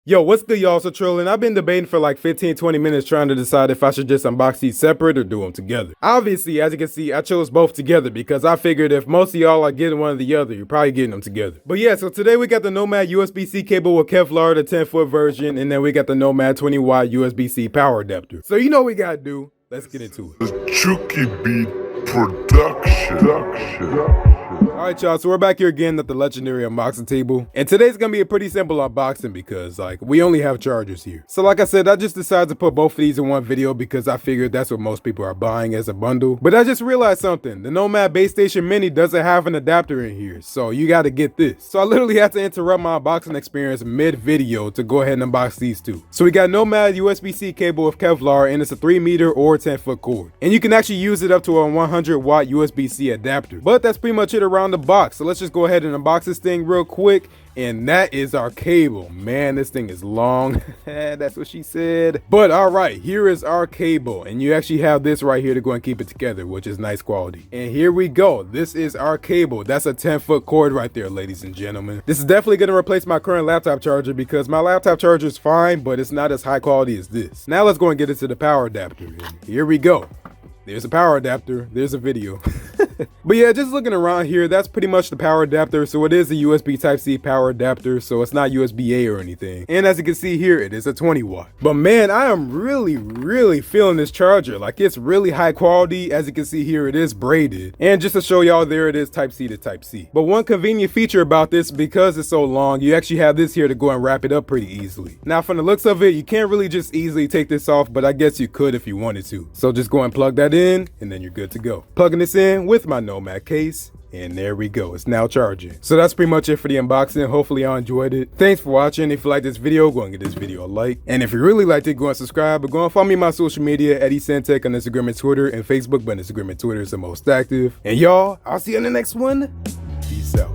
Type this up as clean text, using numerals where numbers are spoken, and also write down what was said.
Yo, what's good, y'all? So Latrell, and I've been debating for like 15-20 minutes trying to decide if I should just unbox these separate or do them together. Obviously, as you can see, I chose both together because I figured if most of y'all are getting one or the other, you're probably getting them together. But yeah, so today we got the Nomad USB-C cable with Kevlar, the 10-foot version, and then we got the Nomad 20-watt USB-C power adapter. So you know what we gotta do. Let's get into it. The Chucky Beat Production. Alright y'all, so we're back here again at the legendary unboxing table. And today's gonna be a pretty simple unboxing because like we only have chargers here. So like I said, I just decided to put both of these in one video because I figured that's what most people are buying as a bundle. But I just realized something. The Nomad Base Station Mini doesn't have an adapter in here, so you gotta get this. So I literally had to interrupt my unboxing experience mid-video to go ahead and unbox these two. So we got Nomad USB-C cable with Kevlar, and it's a 3-meter or 10-foot cord. And you can actually use it up to a 100-watt USB-C adapter. But that's pretty much it around the box. So let's just go ahead and unbox this thing real quick. And that is our cable. Man, this thing is long. That's what she said. But all right, here is our cable. And you actually have this right here to go and keep it together, which is nice quality. And here we go. This is our cable. That's a 10-foot cord right there, ladies and gentlemen. This is definitely going to replace my current laptop charger because my laptop charger is fine, but it's not as high quality as this. Now let's go and get into the power adapter. And here we go. There's a power adapter. There's a video. But yeah, just looking around here, that's pretty much the power adapter. So it is a USB Type-C power adapter, so it's not USB-A or anything. And as you can see here, it is a 20-watt. But man, I am really feeling this charger. Like, it's really high quality. As you can see here, it is braided. And just to show y'all, there it is, Type-C to Type-C. But one convenient feature about this, because it's so long, you actually have this here to go and wrap it up pretty easily. Now, from the looks of it, you can't really just easily take this off, but I guess you could if you wanted to. So just go and plug that in, and then you're good to go. Plugging this in with my Nomad case, and there we go. It's now charging. So that's pretty much it for the unboxing. Hopefully y'all enjoyed it. Thanks for watching. If you like this video, go and give this video a like. And if you really liked it, go and subscribe. But go and follow me on my social media, Eddie Santec on Instagram and Twitter, and Facebook, but Instagram and Twitter is the most active. And y'all, I'll see you in the next one. Peace out.